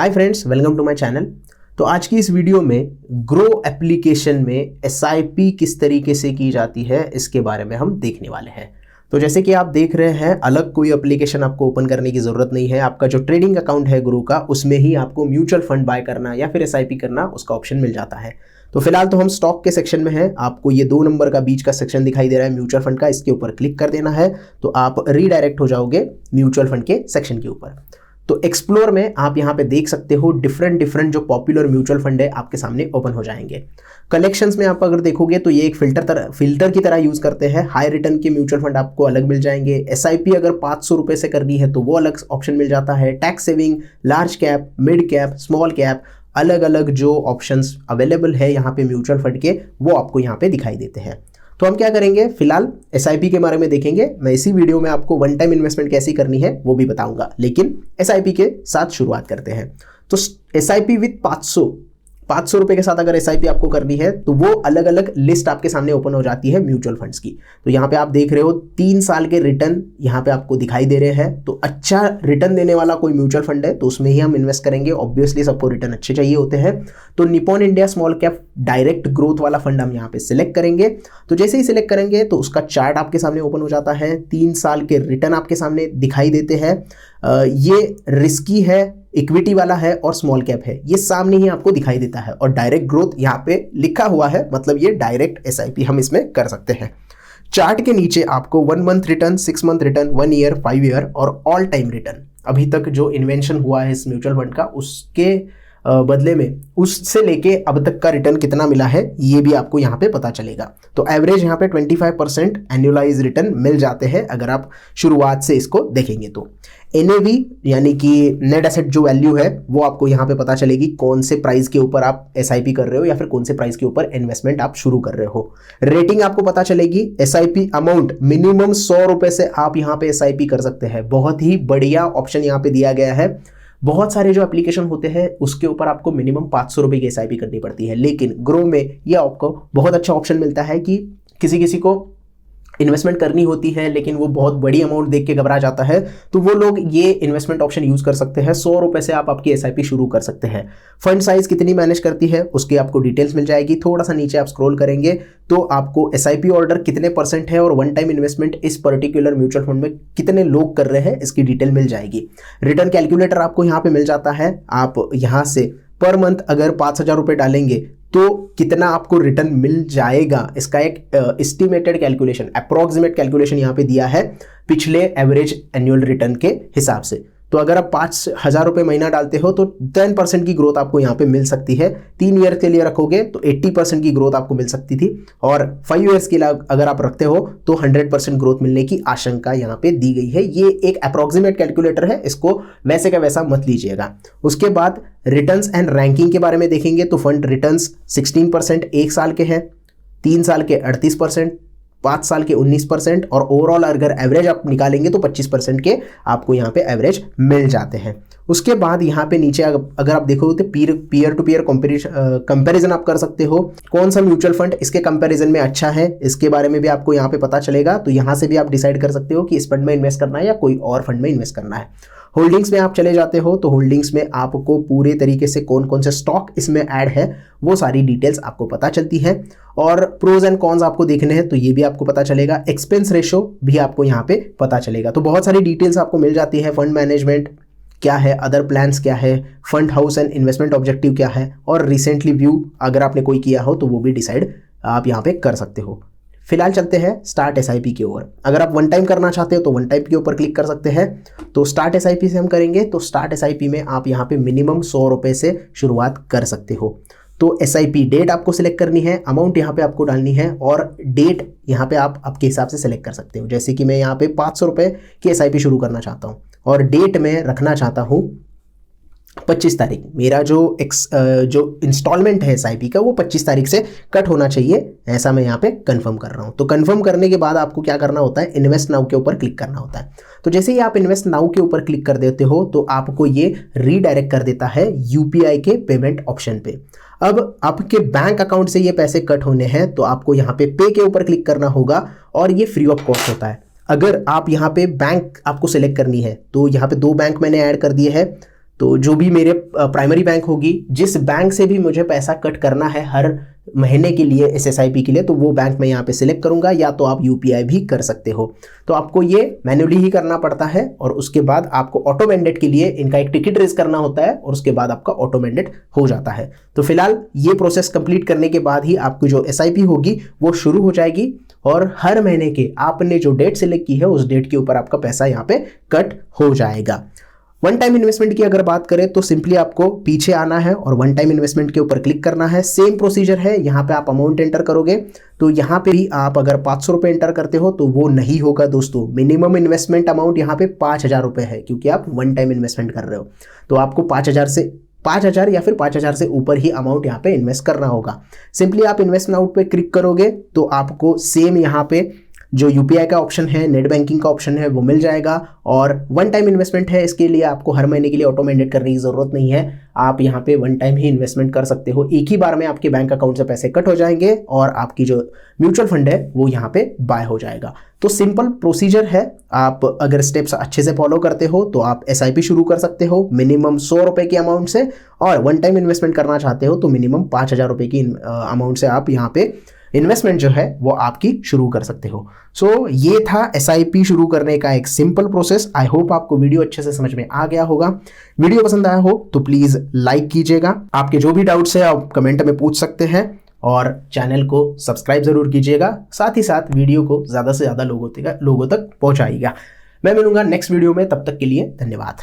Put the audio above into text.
Hi friends, welcome to my channel. तो आज की इस वीडियो में ग्रो एप्लीकेशन में एसआईपी किस तरीके से की जाती है इसके बारे में हम देखने वाले हैं। तो जैसे कि आप देख रहे हैं, अलग कोई एप्लीकेशन आपको ओपन करने की ज़रूरत नहीं है। आपका जो ट्रेडिंग अकाउंट है ग्रो का, उसमें ही आपको म्यूचुअल फंड बाय करना या फिर एसआईपी करना उसका ऑप्शन मिल जाता है। तो फिलहाल तो हम स्टॉक के सेक्शन में हैं। आपको ये 2 नंबर का बीच का सेक्शन दिखाई दे रहा है म्यूचुअल फंड का, इसके ऊपर क्लिक कर देना है तो आप रीडायरेक्ट हो जाओगे म्यूचुअल फंड के सेक्शन के ऊपर। तो एक्सप्लोर में आप यहाँ पे देख सकते हो डिफरेंट जो पॉपुलर म्यूचुअल फंड है आपके सामने ओपन हो जाएंगे। कलेक्शंस में आप अगर देखोगे तो ये एक फिल्टर की तरह यूज करते हैं। हाई रिटर्न के म्यूचुअल फंड आपको अलग मिल जाएंगे। एसआईपी अगर 500 रुपए से करनी है तो वो अलग ऑप्शन मिल जाता है। Tax saving, large cap, mid cap, small cap, अलग अलग जो ऑप्शंस अवेलेबल है यहाँ पे म्यूचुअल फंड के, वो आपको यहाँ पे दिखाई देते हैं। तो हम क्या करेंगे, फिलहाल एसआईपी के बारे में देखेंगे। मैं इसी वीडियो में आपको वन टाइम इन्वेस्टमेंट कैसी करनी है वो भी बताऊंगा, लेकिन एसआईपी के साथ शुरुआत करते हैं। तो एसआईपी विद 500 रुपए के साथ अगर एसआईपी आपको करनी है तो वो अलग अलग लिस्ट आपके सामने ओपन हो जाती है म्यूचुअल फंड्स की। तो यहाँ पे आप देख रहे हो 3 साल के रिटर्न यहाँ पे आपको दिखाई दे रहे हैं। तो अच्छा रिटर्न देने वाला कोई म्यूचुअल फंड है तो उसमें ही हम इन्वेस्ट करेंगे। ऑब्वियसली सबको रिटर्न अच्छे चाहिए होते हैं। तो Nippon India small cap direct growth वाला फंड हम यहाँ पे सिलेक्ट करेंगे। तो जैसे ही सिलेक्ट करेंगे तो उसका चार्ट आपके सामने ओपन हो जाता है। 3 साल के रिटर्न आपके सामने दिखाई देते हैं। ये रिस्की है, इक्विटी वाला है और स्मॉल कैप है, ये सामने ही आपको दिखाई देता है। और डायरेक्ट ग्रोथ यहाँ पे लिखा हुआ है, मतलब ये डायरेक्ट एसआईपी हम इसमें कर सकते हैं। चार्ट के नीचे आपको 1 month return, 6 month return, 1 year, 5 year और ऑल टाइम रिटर्न, अभी तक जो इन्वेंशन हुआ है इस म्यूचुअल फंड का उसके बदले में उससे लेके अब तक का रिटर्न कितना मिला है ये भी आपको यहाँ पे पता चलेगा। तो एवरेज यहाँ पे 25% एनुअलाइज रिटर्न मिल जाते हैं अगर आप शुरुआत से इसको देखेंगे तो। एनएवी यानी कि नेट एसेट जो वैल्यू है वो आपको यहाँ पे पता चलेगी, कौन से प्राइस के ऊपर आप एसआईपी कर रहे हो या फिर कौन से प्राइस के ऊपर इन्वेस्टमेंट आप शुरू कर रहे हो। रेटिंग आपको पता चलेगी। एसआईपी अमाउंट मिनिमम 100 रुपए से आप यहाँ पे एसआईपी कर सकते हैं। बहुत ही बढ़िया ऑप्शन यहाँ पे दिया गया है। बहुत सारे जो एप्लीकेशन होते हैं उसके ऊपर आपको मिनिमम 500 रुपए की एसआईपी करनी पड़ती है, लेकिन ग्रो में ये आपको बहुत अच्छा ऑप्शन मिलता है कि किसी को इन्वेस्टमेंट करनी होती है लेकिन वो बहुत बड़ी अमाउंट देख के घबरा जाता है, तो वो लोग ये इन्वेस्टमेंट ऑप्शन यूज कर सकते हैं। 100 रुपए से आप आपकी एसआईपी शुरू कर सकते हैं। फंड साइज कितनी मैनेज करती है उसकी आपको डिटेल्स मिल जाएगी। थोड़ा सा नीचे आप स्क्रॉल करेंगे तो आपको एसआईपी ऑर्डर कितने % है और वन टाइम इन्वेस्टमेंट इस पर्टिकुलर म्यूचुअल फंड में कितने लोग कर रहे हैं इसकी डिटेल मिल जाएगी। रिटर्न कैलकुलेटर आपको यहाँ पे मिल जाता है। आप यहाँ से पर मंथ अगर 5,000 रुपये डालेंगे तो कितना आपको रिटर्न मिल जाएगा, इसका एक एस्टिमेटेड कैलकुलेशन, अप्रोक्सीमेट कैलकुलेशन यहाँ पे दिया है पिछले एवरेज एनुअल रिटर्न के हिसाब से। तो अगर आप 5,000 रुपये महीना डालते हो तो 10% की ग्रोथ आपको यहाँ पे मिल सकती है। 3 ईयर के लिए रखोगे तो 80% की ग्रोथ आपको मिल सकती थी, और 5 ईयर्स के लिए अगर आप रखते हो तो 100% ग्रोथ मिलने की आशंका यहाँ पे दी गई है। ये एक अप्रोक्सीमेट कैलकुलेटर है, इसको वैसे का वैसा मत लीजिएगा। उसके बाद रिटर्न्स एंड रैंकिंग के बारे में देखेंगे तो फंड रिटर्न्स 16% 1 साल के हैं, 3 साल के 38%, 5 साल के 19% और ओवरऑल अगर एवरेज आप निकालेंगे तो 25% के आपको यहाँ पे एवरेज मिल जाते हैं। उसके बाद यहाँ पे नीचे अगर आप देखोगे तो पीयर टू पीयर कंपैरिजन आप कर सकते हो। कौन सा म्यूचुअल फंड इसके कंपैरिजन में अच्छा है इसके बारे में भी आपको यहाँ पे पता चलेगा। तो यहाँ से भी आप डिसाइड कर सकते हो कि इस फंड में इन्वेस्ट करना है या कोई और फंड में इन्वेस्ट करना है। होल्डिंग्स में आप चले जाते हो तो होल्डिंग्स में आपको पूरे तरीके से कौन कौन से स्टॉक इसमें ऐड है वो सारी डिटेल्स आपको पता चलती है। और प्रोज एंड कॉन्स आपको देखने हैं तो ये भी आपको पता चलेगा। एक्सपेंस रेशो भी आपको यहाँ पे पता चलेगा। तो बहुत सारी डिटेल्स आपको मिल जाती है। फंड मैनेजमेंट क्या है, अदर प्लान्स क्या है, fund house and investment objective क्या है, और रिसेंटली व्यू अगर आपने कोई किया हो तो वो भी डिसाइड आप यहाँ पे कर सकते हो। फिलहाल चलते हैं स्टार्ट एसआईपी की ओर। अगर आप वन टाइम करना चाहते हो तो वन टाइम के ऊपर क्लिक कर सकते हैं। तो स्टार्ट एसआईपी से हम करेंगे तो स्टार्ट एसआईपी में आप यहाँ पे मिनिमम 100 रुपये से शुरुआत कर सकते हो। तो एसआईपी डेट आपको सिलेक्ट करनी है, अमाउंट यहाँ पे आपको डालनी है और डेट यहाँ पे आप आपके हिसाब से सिलेक्ट कर सकते हो। जैसे कि मैं यहाँ पे 500 रुपये की एसआईपी शुरू करना चाहता हूँ और डेट में रखना चाहता हूँ 25 तारीख। मेरा जो इंस्टॉलमेंट है एसआईपी का वो 25 तारीख से कट होना चाहिए, ऐसा मैं यहाँ पे कंफर्म कर रहा हूँ। तो कंफर्म करने के बाद आपको क्या करना होता है, इन्वेस्ट नाउ के ऊपर क्लिक करना होता है। तो जैसे ही आप इन्वेस्ट नाउ के ऊपर क्लिक कर देते हो तो आपको ये रीडायरेक्ट कर देता है यूपीआई के पेमेंट ऑप्शन पे। अब आपके बैंक अकाउंट से ये पैसे कट होने हैं तो आपको यहाँ पे पे के ऊपर क्लिक करना होगा और ये फ्री ऑफ कॉस्ट होता है। अगर आप यहाँ पे बैंक आपको सिलेक्ट करनी है तो यहाँ पे 2 बैंक मैंने ऐड कर दिए हैं, तो जो भी मेरे प्राइमरी बैंक होगी, जिस बैंक से भी मुझे पैसा कट करना है हर महीने के लिए इस SIP के लिए, तो वो बैंक मैं यहाँ पे सिलेक्ट करूंगा, या तो आप UPI भी कर सकते हो। तो आपको ये मैन्युअली ही करना पड़ता है और उसके बाद आपको ऑटो मैंडेट के लिए इनका एक टिकट रेज करना होता है और उसके बाद आपका ऑटो मैंडेट हो जाता है। तो फिलहाल ये प्रोसेस कंप्लीट करने के बाद ही आपकी जो SIP होगी वो शुरू हो जाएगी और हर महीने के आपने जो डेट सिलेक्ट की है उस डेट के ऊपर आपका पैसा यहाँ पे कट हो जाएगा। वन टाइम इन्वेस्टमेंट की अगर बात करें तो सिंपली आपको पीछे आना है और वन टाइम इन्वेस्टमेंट के ऊपर क्लिक करना है। सेम प्रोसीजर है, यहाँ पे आप अमाउंट एंटर करोगे तो यहाँ पे भी आप अगर 500 रुपये एंटर करते हो तो वो नहीं होगा दोस्तों। मिनिमम इन्वेस्टमेंट अमाउंट यहाँ पे 5,000 रुपये है, क्योंकि आप वन टाइम इन्वेस्टमेंट कर रहे हो। तो आपको 5,000 या फिर 5,000 से ऊपर ही अमाउंट यहाँ पे इन्वेस्ट करना होगा। सिंपली आप इन्वेस्ट नाउ पे क्लिक करोगे तो आपको सेम यहाँ पे जो UPI का ऑप्शन है, नेट बैंकिंग का ऑप्शन है, वो मिल जाएगा। और वन टाइम इन्वेस्टमेंट है, इसके लिए आपको हर महीने के लिए ऑटो मैंडेट करने की ज़रूरत नहीं है। आप यहाँ पे वन टाइम ही इन्वेस्टमेंट कर सकते हो, एक ही बार में आपके बैंक अकाउंट से पैसे कट हो जाएंगे और आपकी जो म्यूचुअल फंड है वो यहाँ पे बाय हो जाएगा। तो सिंपल प्रोसीजर है, आप अगर स्टेप्स अच्छे से फॉलो करते हो तो आप SIP शुरू कर सकते हो मिनिमम 100 रुपये की अमाउंट से, और वन टाइम इन्वेस्टमेंट करना चाहते हो तो मिनिमम 5,000 रुपये की अमाउंट से आप यहाँ पे इन्वेस्टमेंट जो है वो आपकी शुरू कर सकते हो। सो ये था SIP शुरू करने का एक सिंपल प्रोसेस। आई होप आपको वीडियो अच्छे से समझ में आ गया होगा। वीडियो पसंद आया हो तो प्लीज़ लाइक कीजिएगा। आपके जो भी डाउट्स है आप कमेंट में पूछ सकते हैं और चैनल को सब्सक्राइब ज़रूर कीजिएगा। साथ ही साथ वीडियो को ज़्यादा से ज़्यादा लोगों तक पहुँचाइएगा। मैं मिलूंगा नेक्स्ट वीडियो में, तब तक के लिए धन्यवाद।